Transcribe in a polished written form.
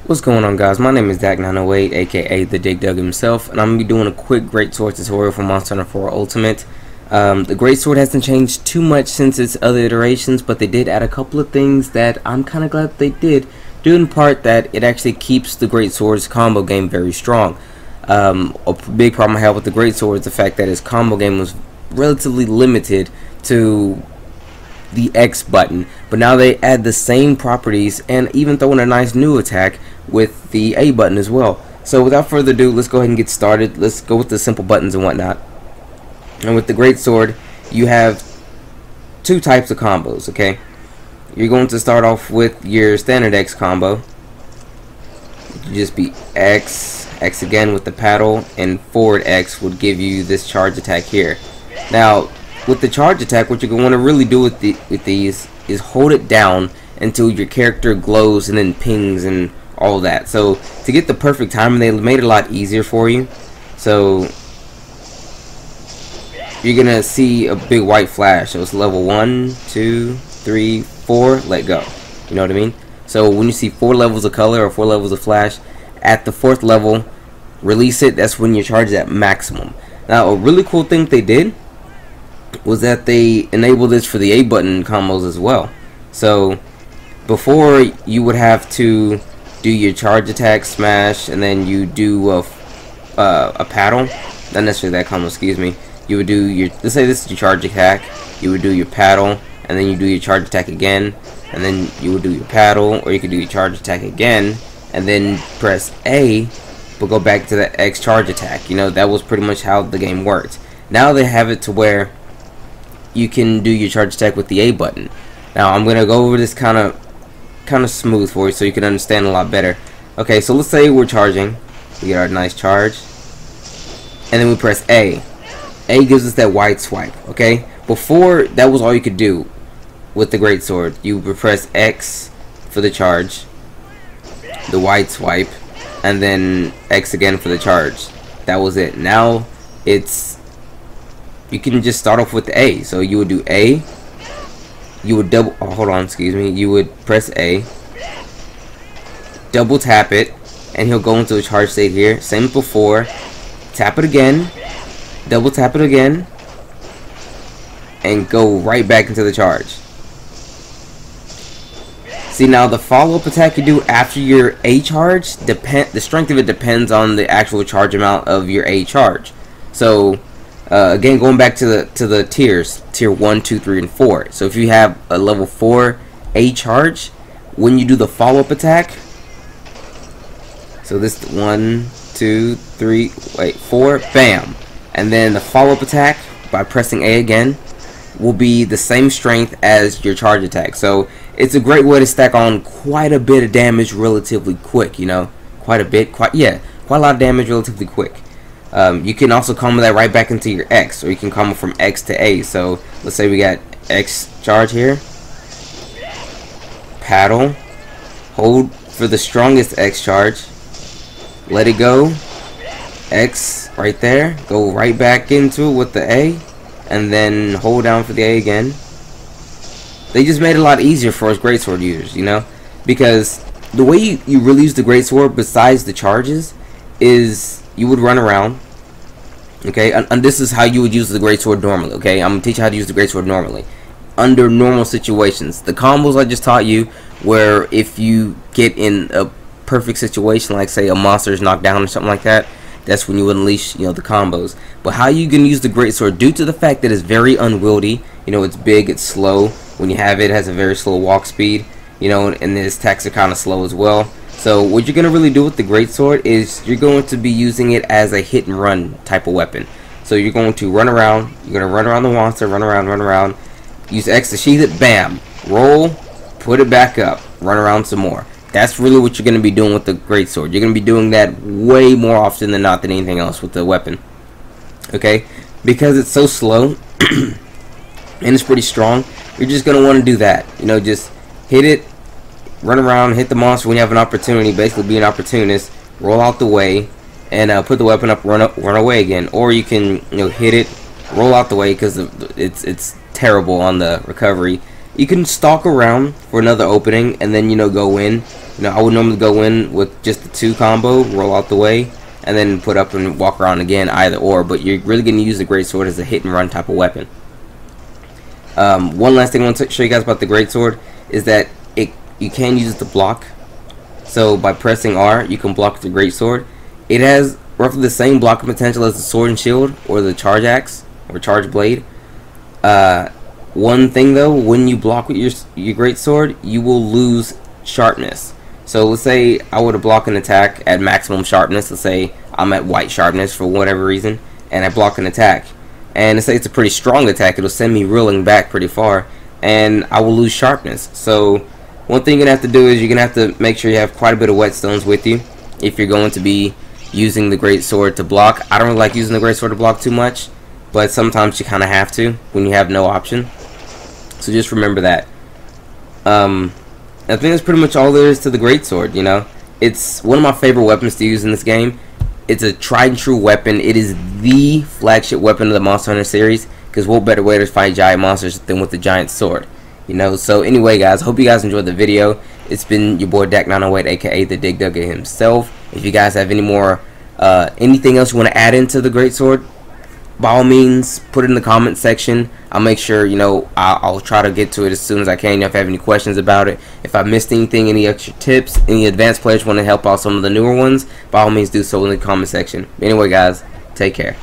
What's going on, guys? My name is Dak908, aka the Dig Dug himself, and I'm going to be doing a quick greatsword tutorial for Monster Hunter 4 Ultimate. The greatsword hasn't changed too much since its other iterations, but they did add a couple of things that I'm kind of glad they did, due in part that it actually keeps the greatsword's combo game very strong. A big problem I have with the greatsword is the fact that its combo game was relatively limited to the X button, but now they add the same properties and even throw in a nice new attack with the A button as well. So without further ado, let's go ahead and get started. Let's go with the simple buttons and whatnot. And with the greatsword, you have two types of combos. Okay, you're going to start off with your standard X combo. You just be X again with the paddle, and forward X would give you this charge attack here. Now with the charge attack, what you're going to want to really do with these is hold it down until your character glows and then pings and all that. So to get the perfect timing, they made it a lot easier for you. So you're gonna see a big white flash. So it's level 1, 2, 3, 4, let go. You know what I mean? So when you see 4 levels of color or 4 levels of flash, at the 4th level, release it. That's when your charge is at maximum. Now a really cool thing they did was that they enabled this for the A button combos as well. So before, you would have to do your charge attack, smash, and then you do a paddle. Not necessarily that combo, excuse me. You would do your, let's say this is your charge attack, you would do your paddle, and then you do your charge attack again, and then you would do your paddle, or you could do your charge attack again, and then press A, but go back to the X charge attack. You know, that was pretty much how the game worked. Now they have it to where you can do your charge attack with the A button. Now I'm gonna go over this kind of smooth for you so you can understand a lot better. Okay, so let's say we're charging, we get our nice charge, and then we press A. A gives us that wide swipe. Okay, before that was all you could do with the greatsword. You would press X for the charge, the wide swipe, and then X again for the charge. That was it. Now you can just start off with the A. So you would do A, you would you would press A, double tap it, and he'll go into a charge state here. Same as before, tap it again, double tap it again, and go right back into the charge. See, now the follow-up attack you do after your A charge, the strength of it depends on the actual charge amount of your A charge. So again, going back to the tiers, tier 1, 2, 3, and 4. So if you have a level 4 A charge, when you do the follow-up attack, so this 1, 2, 3, wait, 4, bam, and then the follow-up attack by pressing A again will be the same strength as your charge attack. So it's a great way to stack on quite a bit of damage relatively quick. You know, quite a lot of damage relatively quick. You can also combo that right back into your X, or you can combo from X to A. So let's say we got X charge here, paddle, hold for the strongest X charge, let it go, X right there, go right back into it with the A, and then hold down for the A again. They just made it a lot easier for us greatsword users, you know, because the way you really use the greatsword besides the charges is you would run around, okay, and this is how you would use the greatsword normally. Okay, I'm gonna teach you how to use the greatsword normally under normal situations. The combos I just taught you, where if you get in a perfect situation, like say a monster is knocked down or something like that, that's when you would unleash, you know, the combos. But how you can use the greatsword, due to the fact that it's very unwieldy, you know, it's big, it's slow. When you have it, it has a very slow walk speed, you know, and its attacks are kind of slow as well. So what you're gonna really do with the greatsword is you're going to be using it as a hit and run type of weapon. So you're going to run around, you're gonna run around the monster, run around, use X to sheath it, bam, roll, put it back up, run around some more. That's really what you're gonna be doing with the greatsword. You're gonna be doing that way more often than not than anything else with the weapon. Okay, because it's so slow and it's pretty strong, you're just gonna want to do that. You know, just hit it, run around, hit the monster when you have an opportunity. Basically, be an opportunist, roll out the way, and put the weapon up, run away again. Or you can, you know, hit it, roll out the way, because it's terrible on the recovery. You can stalk around for another opening, and then, you know, go in, You know, I would normally go in with just the 2 combo, roll out the way, and then put up and walk around again, either or. But you're really going to use the greatsword as a hit and run type of weapon. One last thing I want to show you guys about the greatsword is that you can use it to block. So by pressing R, you can block the greatsword. It has roughly the same blocking potential as the sword and shield or the charge axe or charge blade. One thing though, when you block with your greatsword, you will lose sharpness. So let's say I were to block an attack at maximum sharpness. Let's say I'm at white sharpness for whatever reason, and I block an attack. And let's say it's a pretty strong attack. It'll send me reeling back pretty far, and I will lose sharpness. So one thing you're going to have to do is you're going to have to make sure you have quite a bit of whetstones with you if you're going to be using the greatsword to block. I don't really like using the greatsword to block too much, but sometimes you kind of have to when you have no option. So just remember that. I think that's pretty much all there is to the greatsword. You know, it's one of my favorite weapons to use in this game. It's a tried and true weapon. It is the flagship weapon of the Monster Hunter series, because what better way to fight giant monsters than with the giant sword? You know. So anyway, guys, hope you guys enjoyed the video. It's been your boy Dak908, aka the Dig Dugger himself. If you guys have any more anything else you want to add into the greatsword, by all means, put it in the comment section. I'll make sure, you know, I'll try to get to it as soon as I can. If you have any questions about it, if I missed anything, any extra tips, any advanced players want to help out some of the newer ones, by all means do so in the comment section. Anyway, guys, take care.